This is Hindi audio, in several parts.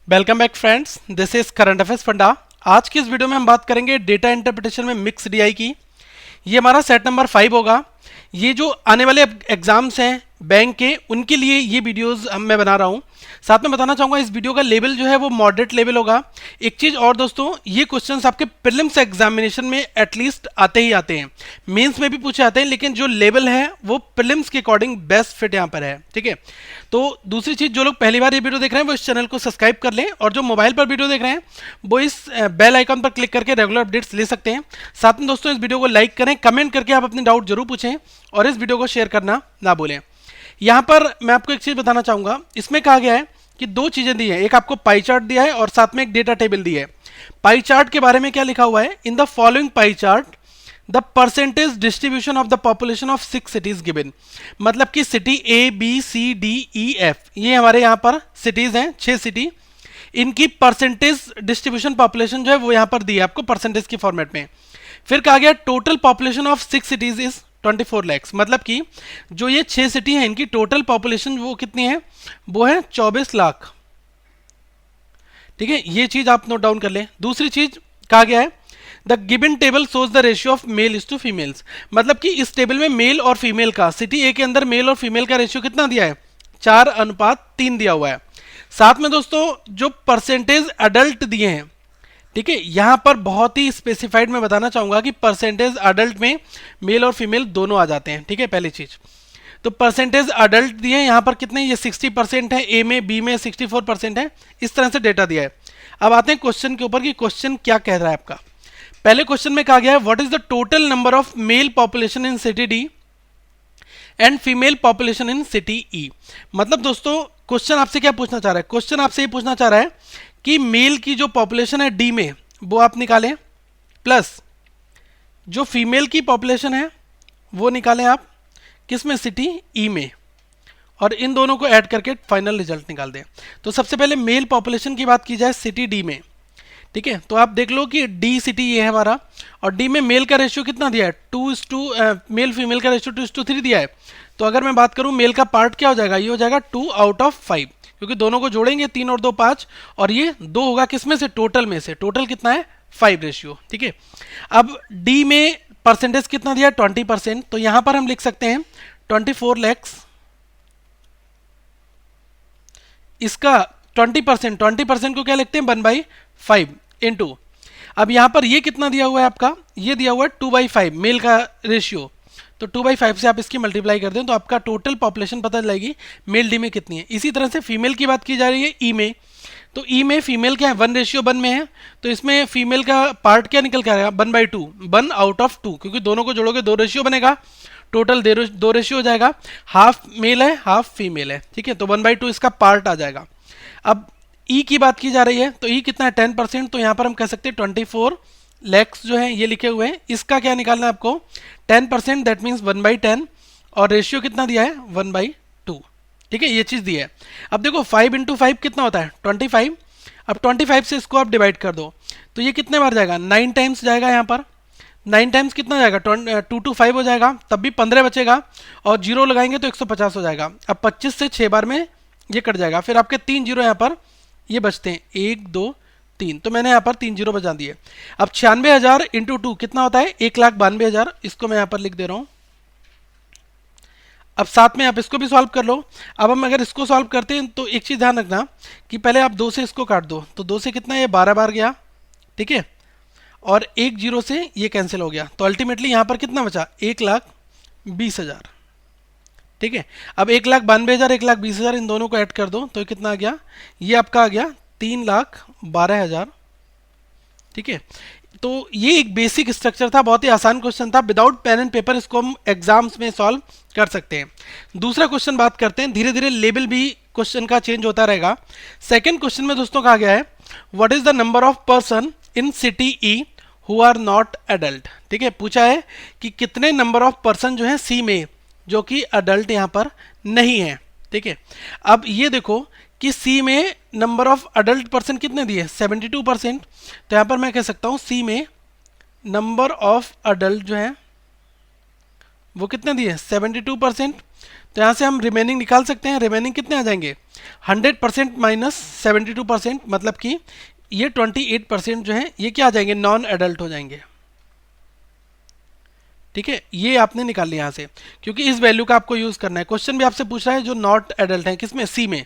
Welcome back friends, this is current affairs funda. आज की इस वीडियो में हम बात करेंगे डेटा इंटरप्रिटेशन में मिक्स डीआई की। ये हमारा सेट नंबर 5 होगा। ये जो आने वाले एग्जाम्स हैं बैंक के, उनके लिए ये वीडियोस मैं बना रहा हूँ। साथ में बताना चाहूँगा इस वीडियो का लेवल जो है वो मॉडरेट लेवल होगा। एक चीज़ और दोस्तों, ये क्वेश्चंस आपके प्रीलिम्स एग्जामिनेशन में एटलीस्ट आते ही आते हैं, मेंस में भी पूछे आते हैं, लेकिन जो लेवल है वो प्रीलिम्स के अकॉर्डिंग बेस्ट फिट यहाँ पर है। ठीक है, तो दूसरी चीज़, जो लोग पहली बार ये वीडियो देख रहे हैं वो इस चैनल को सब्सक्राइब कर लें, और जो मोबाइल पर वीडियो देख रहे हैं वो इस बेल आइकन पर क्लिक करके रेगुलर अपडेट्स ले सकते हैं। साथ में दोस्तों इस वीडियो को लाइक करें, कमेंट करके आप अपने डाउट जरूर पूछें, और इस वीडियो को शेयर करना ना भूलें। यहाँ पर मैं आपको एक चीज़ बताना चाहूँगा, इसमें कहा गया है कि दो चीज़ें दी है, एक आपको पाई चार्ट दिया है और साथ में एक डेटा टेबल दी है। पाई चार्ट के बारे में क्या लिखा हुआ है, in the following pie chart the percentage distribution of the population of 6 cities given. मतलब कि city A B C D E F, ये हमारे यहाँ पर सिटीज हैं, 6 सिटी, इनकी परसेंटेज डिस्ट्रीब्यूशन पॉपुलेशन जो है वो यहाँ पर दी है आपको परसेंटेज के फॉर्मेट में। फिर कहा गया total population of 6 cities is 24 lakhs. मतलब कि जो ये 6 सिटी हैं इनकी टोटल पॉपुलेशन वो कितनी है, वो है 24 लाख। ठीक है, ये चीज आप नोट डाउन कर लें। दूसरी चीज कहा गया है the given table shows the ratio of male is to females. मतलब कि इस टेबल में मेल और फीमेल का, सिटी ए के अंदर मेल और फीमेल का रेशियो कितना दिया है, 4:3 दिया हुआ है। साथ में दोस्तों जो परसेंटेज अडल्ट दिए हैं, ठीक है, यहां पर बहुत ही स्पेसिफाइड मैं बताना चाहूंगा कि परसेंटेज अडल्ट में मेल और फीमेल दोनों आ जाते हैं। ठीक है, पहली चीज तो परसेंटेज अडल्ट दिए हैं यहाँ पर कितने, ये 60% है, ए में बी में 64% है, इस तरह से डेटा दिया है। अब आते हैं क्वेश्चन के ऊपर कि क्वेश्चन क्या कह रहा है आपका। पहले क्वेश्चन में कहा गया है what is the total number of male population in city D and female population in city E. मतलब दोस्तों क्वेश्चन आपसे क्या पूछना चाह रहा है, क्वेश्चन आपसे ये पूछना चाह रहा है कि मेल की जो पॉपुलेशन है डी में वो आप निकालें, प्लस जो फीमेल की पॉपुलेशन है वो निकालें आप किसमें, सिटी ई में, और इन दोनों को ऐड करके फाइनल रिजल्ट निकाल दें। तो सबसे पहले मेल पॉपुलेशन की बात की जाए सिटी डी में। ठीक है, तो आप देख लो कि डी सिटी ये है हमारा, और डी में मेल का रेशियो कितना दिया है, 2:, मेल फीमेल का रेशियो 2:3 दिया है। तो अगर मैं बात करूं मेल का पार्ट क्या हो जाएगा, ये हो जाएगा 2/5, क्योंकि दोनों को जोड़ेंगे 3 और 2 5, और ये 2 होगा किसमें से, टोटल में से। टोटल कितना है, 5 रेशियो। ठीक है, अब डी में परसेंटेज कितना दिया है, 20%। तो यहां पर हम लिख सकते हैं 24 लैक्स, इसका 20% को क्या लिखते हैं, 1/5 इंटू, अब यहां पर ये कितना दिया हुआ है आपका, ये दिया हुआ है 2/5 मेल का रेशियो। तो 2/5 से आप इसकी मल्टीप्लाई कर दें तो आपका टोटल पॉपुलेशन पता चलेगी मेल डी में कितनी है। इसी तरह से फीमेल की बात की जा रही है ई में, तो ई में फीमेल क्या है, 1:1 में है, तो इसमें फीमेल का पार्ट क्या निकल के आएगा, 1/2, 1/2, क्योंकि दोनों को जोड़ोगे 2 रेशियो बनेगा, टोटल 2 रेशियो हो जाएगा, हाफ मेल है हाफ फीमेल है। ठीक है, तो 1/2 इसका पार्ट आ जाएगा। अब ई की बात की जा रही है, तो ई कितना है, 10%, तो यहां पर हम कह सकते हैं 24 लैक्स जो है ये लिखे हुए हैं, इसका क्या निकालना है आपको, 10%, दैट मीन्स 1/10, और रेशियो कितना दिया है, 1/2। ठीक है, ये चीज दी है। अब देखो 5 × 5 कितना होता है, 25। अब 25 से इसको आप डिवाइड कर दो तो ये कितने बार जाएगा, 9 टाइम्स जाएगा। यहाँ पर 9 टाइम्स कितना जाएगा, 2 to 5 हो जाएगा, तब भी 15 बचेगा, और जीरो लगाएंगे तो 150 हो जाएगा। अब 25 से 6 बार में ये कट जाएगा, फिर आपके 3 जीरो यहाँ पर ये बचते हैं, 1 2 3, तो मैंने यहाँ पर 3 जीरो बचा दिए। अब 96,000 इंटू 2 कितना होता है, 1,92,000, इसको मैं यहाँ पर लिख दे रहा हूँ। अब साथ में आप इसको भी सॉल्व कर लो। अब हम अगर इसको सॉल्व करते हैं तो एक चीज़ ध्यान रखना कि पहले आप 2 से इसको काट दो, तो 2 से कितना, ये 12 बार गया। ठीक है, और 1 जीरो से ये कैंसिल हो गया, तो अल्टीमेटली यहाँ पर कितना बचा, 1,20,000। ठीक है, अब 1,92,000 1,20,000 इन दोनों को ऐड कर दो तो कितना आ गया, ये आपका आ गया 3,12,000। ठीक है, तो ये एक बेसिक स्ट्रक्चर था, बहुत ही आसान क्वेश्चन था, विदाउट पेन एंड पेपर इसको हम एग्जाम्स में सॉल्व कर सकते हैं। दूसरा क्वेश्चन बात करते हैं, धीरे धीरे लेवल भी क्वेश्चन का चेंज होता रहेगा। सेकंड क्वेश्चन में दोस्तों कहा गया है what is the number of person in city E who are not adult. ठीक है, पूछा है कि कितने नंबर ऑफ पर्सन जो है सी में जो कि अडल्ट यहां पर नहीं है। ठीक है, अब ये देखो कि सी में नंबर ऑफ अडल्ट पर्सन कितने दिए, 72%। तो यहां पर मैं कह सकता हूं सी में नंबर ऑफ अडल्ट जो है वो कितने दिए, 72%। तो यहां से हम रिमेनिंग निकाल सकते हैं, रिमेनिंग कितने आ जाएंगे, 100% माइनस 72%, मतलब कि ये 28% जो है ये क्या आ जाएंगे, नॉन एडल्ट हो जाएंगे। ठीक है, ये आपने निकाल लिया यहाँ से, क्योंकि इस वैल्यू का आपको यूज करना है। क्वेश्चन भी आपसे पूछ रहा है जो नॉट एडल्ट है, किसमें, सी में,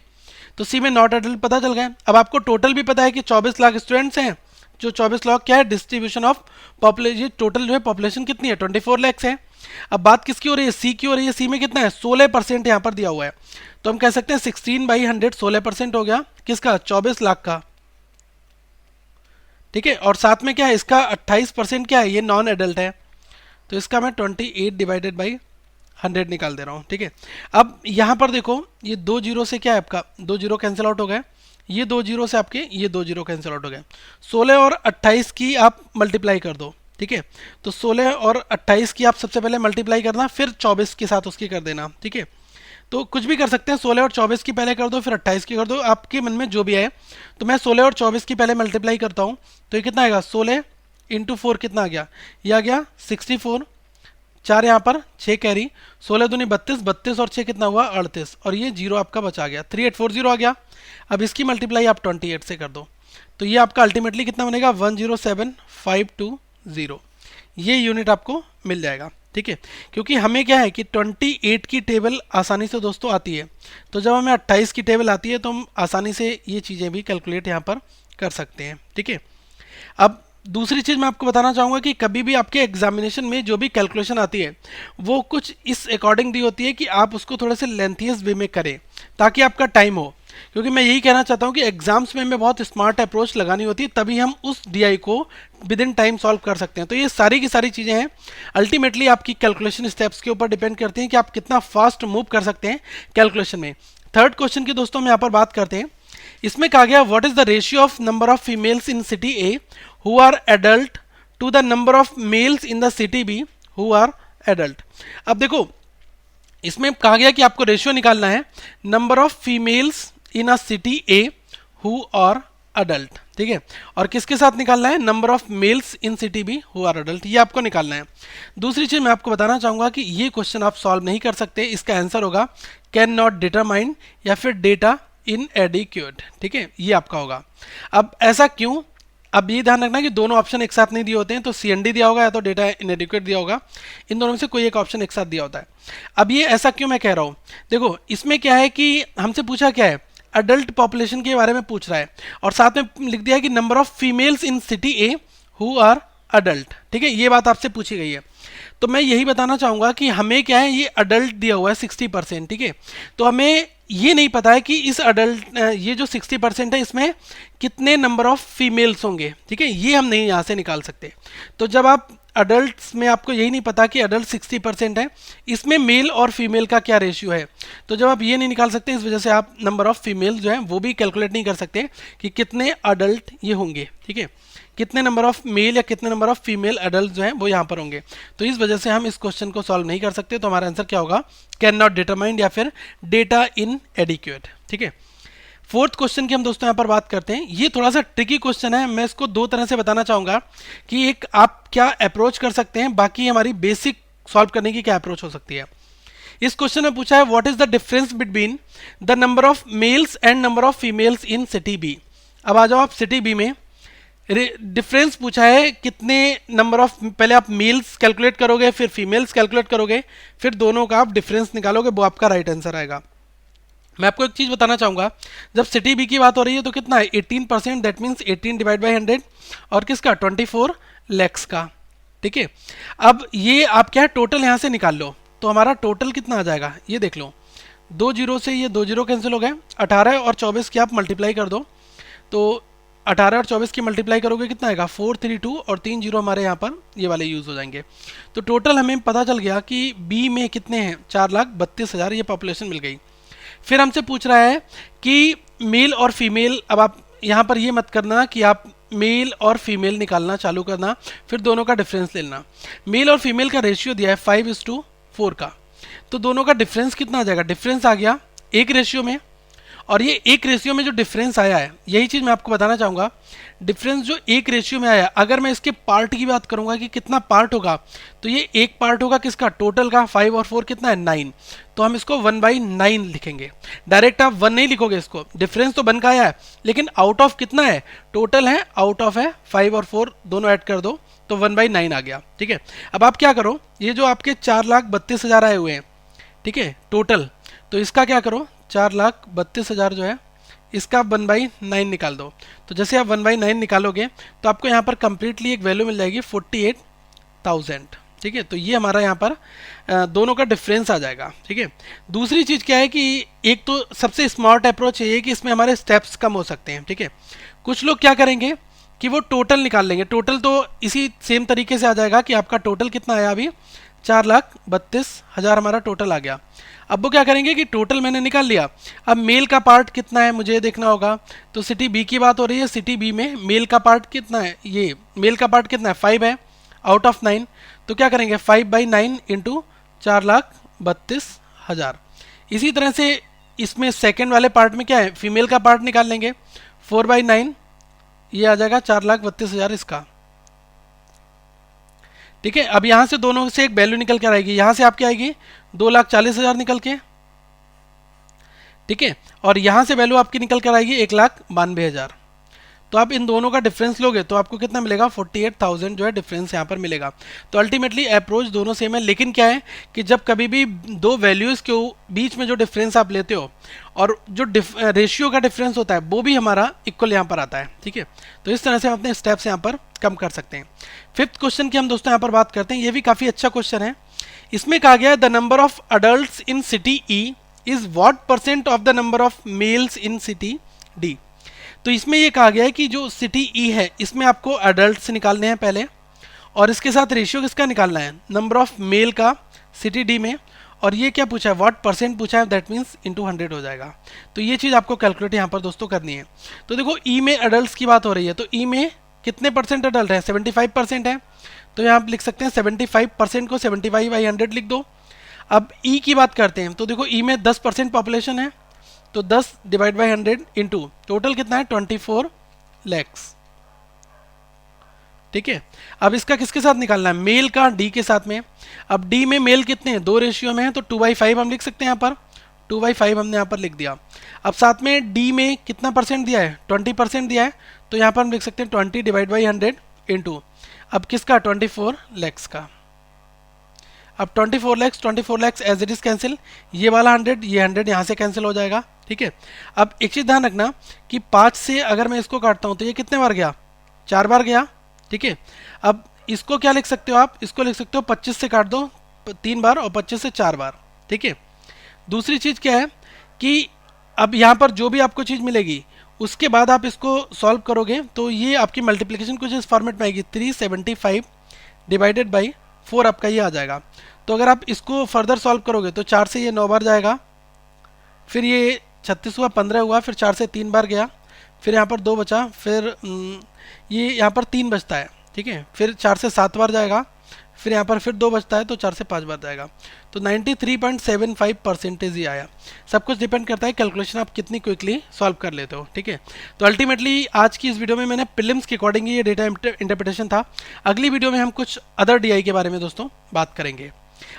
तो सी में नॉट एडल्ट पता चल गया। अब आपको टोटल भी पता है कि 24 लाख स्टूडेंट्स हैं, जो 24 लाख क्या है, डिस्ट्रीब्यूशन ऑफ पॉपुलेशन, टोटल जो है पॉपुलेशन कितनी है, 24 लाख है। अब बात किसकी हो रही है, सी की हो रही है। सी में कितना है, 16% यहाँ पर दिया हुआ है, तो हम कह सकते हैं 16/100 16% हो गया किसका, 24 लाख का। ठीक है, और साथ में क्या है, इसका 28% क्या है, ये नॉन एडल्ट है, तो इसका मैं 28/100 निकाल दे रहा हूँ। ठीक है, अब यहाँ पर देखो ये 2 जीरो से क्या है, आपका 2 जीरो कैंसिल आउट हो गए, ये 2 जीरो से आपके ये 2 जीरो कैंसिल आउट हो गए। 16 और 28 की आप मल्टीप्लाई कर दो। ठीक है, तो 16 और 28 की आप सबसे पहले मल्टीप्लाई करना, फिर 24 के साथ उसकी कर देना। ठीक है, तो कुछ भी कर सकते हैं, 16 और 24 की पहले कर दो, फिर 28 की कर दो, आपके मन में जो भी है। तो मैं 16 और 24 की पहले मल्टीप्लाई करता हूँ, तो ये कितना आएगा, 16 इंटू 4 कितना आ गया, ये आ गया 64, 4 यहाँ पर 6 कैरी, 16 दूनी 32, 32 और 6 कितना हुआ, 38, और ये जीरो आपका बचा गया, 3840 आ गया। अब इसकी मल्टीप्लाई आप 28 से कर दो, तो ये आपका अल्टीमेटली कितना बनेगा, 107520, ये यूनिट आपको मिल जाएगा। ठीक है, क्योंकि हमें क्या है कि 28 की टेबल आसानी से दोस्तों आती है, तो जब हमें 28 की टेबल आती है तो हम आसानी से ये चीज़ें भी कैलकुलेट यहाँ पर कर सकते हैं। ठीक है, अब दूसरी चीज़ मैं आपको बताना चाहूँगा कि कभी भी आपके एग्जामिनेशन में जो भी कैलकुलेशन आती है वो कुछ इस अकॉर्डिंग दी होती है कि आप उसको थोड़े से लेंथियस वे में करें ताकि आपका टाइम हो, क्योंकि मैं यही कहना चाहता हूँ कि एग्जाम्स में हमें बहुत स्मार्ट अप्रोच लगानी होती है, तभी हम उस डीआई को विद इन टाइम सॉल्व कर सकते हैं। तो ये सारी की सारी चीज़ें हैं, अल्टीमेटली आपकी कैलकुलेशन स्टेप्स के ऊपर डिपेंड करती हैं कि आप कितना फास्ट मूव कर सकते हैं कैलकुलेशन में। थर्ड क्वेश्चन की दोस्तों हम यहाँ पर बात करते हैं। इसमें कहा गया what is the ratio of number of females in city A who are adult to the number of males in the city B who are adult. अब देखो इसमें कहा गया कि आपको रेशियो निकालना है number of females in a city A who are adult. ठीक है, और किसके साथ निकालना है, number of males in city B who are adult, ये आपको निकालना है। दूसरी चीज मैं आपको बताना चाहूंगा कि ये क्वेश्चन आप सॉल्व नहीं कर सकते, इसका आंसर होगा कैन नॉट डिटरमाइन या फिर डेटा इनएडिक्वेट। ठीक है, ये आपका होगा। अब ऐसा क्यों, अब ये ध्यान रखना कि दोनों ऑप्शन एक साथ नहीं दिए होते हैं, तो सीएनडी दिया होगा या तो डेटा इनएडिक्वेट दिया होगा, इन दोनों में से कोई एक ऑप्शन एक साथ दिया होता है। अब ये ऐसा क्यों मैं कह रहा हूँ, देखो इसमें क्या है कि हमसे पूछा क्या है, अडल्ट पॉपुलेशन के बारे में पूछ रहा है, और साथ में लिख दिया है कि number of females in city A who are adult. ठीक है, ये बात आपसे पूछी गई है, तो मैं यही बताना चाहूँगा कि हमें क्या है, ये अडल्ट दिया हुआ है 60%। ठीक है, तो हमें ये नहीं पता है कि इस अडल्ट ये जो 60% है इसमें कितने नंबर ऑफ फीमेल्स होंगे। ठीक है, ये हम नहीं यहाँ से निकाल सकते। तो जब आप अडल्ट्स में आपको यही नहीं पता कि अडल्ट 60% है, इसमें मेल और फीमेल का क्या रेशियो है, तो जब आप ये नहीं निकाल सकते, इस वजह से आप नंबर ऑफ फीमेल जो है वो भी कैलकुलेट नहीं कर सकते कि कितने अडल्ट ये होंगे। ठीक है, कितने नंबर ऑफ मेल या कितने नंबर ऑफ फीमेल अडल्ट जो हैं वो यहाँ पर होंगे, तो इस वजह से हम इस क्वेश्चन को सॉल्व नहीं कर सकते। तो हमारा आंसर क्या होगा, कैन नॉट डिटरमाइंड या फिर डेटा इन एडिक्वेट। ठीक है, फोर्थ क्वेश्चन की हम दोस्तों यहाँ पर बात करते हैं। ये थोड़ा सा ट्रिकी क्वेश्चन है, मैं इसको दो तरह से बताना चाहूँगा कि एक आप क्या अप्रोच कर सकते हैं, बाकी हमारी बेसिक सॉल्व करने की क्या अप्रोच हो सकती है। इस क्वेश्चन में पूछा है what is the difference between the number of males and number of females in city B. अब आ जाओ आप सिटी बी में, डिफरेंस पूछा है कितने नंबर ऑफ, पहले आप मेल्स कैलकुलेट करोगे फिर फीमेल्स कैलकुलेट करोगे, फिर दोनों का आप डिफरेंस निकालोगे, वो आपका राइट आंसर आएगा। मैं आपको एक चीज बताना चाहूंगा, जब सिटी बी की बात हो रही है तो कितना है 18%, दैट मीन्स 18 डिवाइड बाई 100, और किसका 24 लैक्स का। ठीक है, अब ये आप क्या है टोटल यहां से निकाल लो, तो हमारा टोटल कितना आ जाएगा, ये देख लो, 2 जीरो से ये 2 जीरो कैंसिल हो गए, 18 और 24 की आप मल्टीप्लाई कर दो, तो 18 और 24 की मल्टीप्लाई करोगे कितना आएगा 432, और 3 जीरो हमारे यहाँ पर ये वाले यूज हो जाएंगे। तो टोटल हमें पता चल गया कि बी में कितने हैं, 4,32,000 ये पॉपुलेशन मिल गई। फिर हमसे पूछ रहा है कि मेल और फीमेल, अब आप यहाँ पर ये मत करना कि आप मेल और फीमेल निकालना चालू करना फिर दोनों का डिफरेंस लेना। मेल और फीमेल का रेशियो दिया है 5:4 का, तो दोनों का डिफरेंस कितना आ जाएगा, डिफरेंस आ गया एक रेशियो में, और ये एक रेशियो में जो डिफरेंस आया है, यही चीज़ मैं आपको बताना चाहूँगा। डिफरेंस जो एक रेशियो में आया, अगर मैं इसके पार्ट की बात करूँगा कि कितना पार्ट होगा, तो ये एक पार्ट होगा किसका, टोटल का। 5 और 4 कितना है, 9। तो हम इसको 1/9 लिखेंगे। डायरेक्ट आप 1 नहीं लिखोगे इसको, डिफरेंस तो 1 का आया है, लेकिन आउट ऑफ कितना है, टोटल है, आउट ऑफ है 5 और 4 दोनों ऐड कर दो तो 1/9 आ गया। ठीक है, अब आप क्या करो, ये जो आपके 4,32,000 आए हुए हैं, ठीक है, टोटल, तो इसका क्या करो, 4,32,000 जो है इसका 1/9 निकाल दो। तो जैसे आप 1/9 निकालोगे तो आपको यहाँ पर कंप्लीटली एक वैल्यू मिल जाएगी 48,000। ठीक है, तो ये हमारा यहाँ पर दोनों का डिफरेंस आ जाएगा। ठीक है, दूसरी चीज़ क्या है कि एक तो सबसे स्मार्ट अप्रोच ये है कि इसमें हमारे स्टेप्स कम हो सकते हैं। ठीक है, कुछ लोग क्या करेंगे कि वो टोटल निकाल लेंगे। टोटल तो इसी सेम तरीके से आ जाएगा कि आपका टोटल कितना आया, अभी 4,32,000 हमारा टोटल आ गया। अब वो क्या करेंगे कि टोटल मैंने निकाल लिया, अब मेल का पार्ट कितना है मुझे देखना होगा। तो सिटी बी की बात हो रही है, सिटी बी में मेल का पार्ट कितना है, ये मेल का पार्ट कितना है, 5 है आउट ऑफ 9। तो क्या करेंगे, 5/9 इंटू 4,32,000। इसी तरह से इसमें सेकेंड वाले पार्ट में क्या है, फीमेल का पार्ट निकाल लेंगे, 4/9, ये आ जाएगा 4,32,000 इसका। ठीक है, अब यहां से दोनों से एक वैल्यू निकल कर आएगी, यहां से आपकी आएगी 2,40,000 निकल के। ठीक है, और यहां से वैल्यू आपकी निकल कर आएगी 1,92,000। तो आप इन दोनों का डिफरेंस लोगे तो आपको कितना मिलेगा, 48,000 जो है डिफरेंस यहाँ पर मिलेगा। तो अल्टीमेटली अप्रोच दोनों सेम है, लेकिन क्या है कि जब कभी भी दो वैल्यूज़ के बीच में जो डिफरेंस आप लेते हो और जो रेशियो का डिफरेंस होता है वो भी हमारा इक्वल यहाँ पर आता है। ठीक है, तो इस तरह से हम अपने स्टेप्स यहाँ पर कम कर सकते हैं। फिफ्थ क्वेश्चन की हम दोस्तों यहाँ पर बात करते हैं, ये भी काफ़ी अच्छा क्वेश्चन है। इसमें कहा गया है the number of adult in city E is what percent of the number of males in city D. तो इसमें ये कहा गया है कि जो सिटी ई है इसमें आपको अडल्ट्स निकालने हैं पहले, और इसके साथ रेशियो किसका निकालना है, नंबर ऑफ मेल का सिटी डी में, और ये क्या पूछा है, व्हाट परसेंट पूछा है, दैट मीन्स इंटू 100 हो जाएगा। तो ये चीज़ आपको कैलकुलेट यहाँ पर दोस्तों करनी है। तो देखो ई में अडल्ट की बात हो रही है, तो ई में कितने परसेंट अडल्ट है, 75% है। तो यहाँ आप लिख सकते हैं 75% को 75/100 लिख दो। अब ई की बात करते हैं, तो देखो ई में 10% पॉपुलेशन है, तो 10 डिवाइड बाई 100 इंटू टोटल कितना है, 24 लैक्स। ठीक है, अब इसका किसके साथ निकालना है, मेल का डी के साथ में। अब डी में मेल कितने हैं, 2 रेशियो में है, तो 2/5 हम लिख सकते हैं यहाँ पर, 2/5 हमने यहाँ पर लिख दिया। अब साथ में डी में कितना परसेंट दिया है, 20% दिया है, तो यहाँ पर हम लिख सकते हैं 20 डिवाइड बाई 100 इंटू, अब किसका, 24 लैक्स का। अब 24 lakhs as it is cancel, ये वाला 100, ये 100 यहाँ से कैंसिल हो जाएगा। ठीक है, अब एक चीज़ ध्यान रखना कि 5 से अगर मैं इसको काटता हूँ तो ये कितने बार गया, 4 बार गया। ठीक है, अब इसको क्या लिख सकते हो आप, इसको लिख सकते हो 25 से काट दो 3 बार और 25 से 4 बार। ठीक है, दूसरी चीज़ क्या है कि अब यहाँ पर जो भी आपको चीज़ मिलेगी उसके बाद आप इसको सॉल्व करोगे तो ये आपकी मल्टीप्लिकेशन कुछ इस फॉर्मेट में आएगी, 375 डिवाइडेड बाई 4 आपका ये आ जाएगा। तो अगर आप इसको फर्दर सॉल्व करोगे तो 4 से ये 9 बार जाएगा, फिर ये 36 हुआ, 15 हुआ, फिर 4 से 3 बार गया, फिर यहाँ पर 2 बचा, फिर ये यहाँ पर 3 बचता है। ठीक है, फिर 4 से 7 बार जाएगा, फिर यहाँ पर फिर 2 बचता है, तो 4 से 5 बार जाएगा। तो 93.75% ही आया। सब कुछ डिपेंड करता है कैलकुलेशन आप कितनी क्विकली सॉल्व कर लेते हो। ठीक है, तो अल्टीमेटली आज की इस वीडियो में मैंने प्रीलिम्स के अकॉर्डिंग ये डेटा इंटरप्रिटेशन था। अगली वीडियो में हम कुछ अदर डीआई के बारे में दोस्तों बात करेंगे।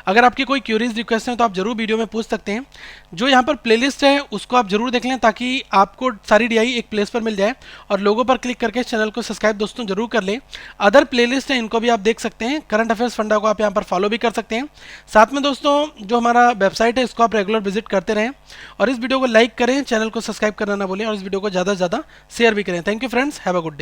अगर आपकी कोई क्यूरीज रिक्वेस्ट है तो आप जरूर वीडियो में पूछ सकते हैं। जो यहाँ पर प्लेलिस्ट है उसको आप जरूर देख लें ताकि आपको सारी डीआई एक प्लेस पर मिल जाए, और लोगों पर क्लिक करके चैनल को सब्सक्राइब दोस्तों जरूर कर लें। अदर प्लेलिस्ट है इनको भी आप देख सकते हैं, करंट अफेयर्स फंडा को आप यहाँ पर फॉलो भी कर सकते हैं। साथ में दोस्तों जो हमारा वेबसाइट है इसको आप रेगुलर विजिट करते रहें, और इस वीडियो को लाइक करें, चैनल को सब्सक्राइब करना ना भूलें, और इस वीडियो को ज़्यादा से ज़्यादा शेयर भी करें। Thank you friends, have a good day.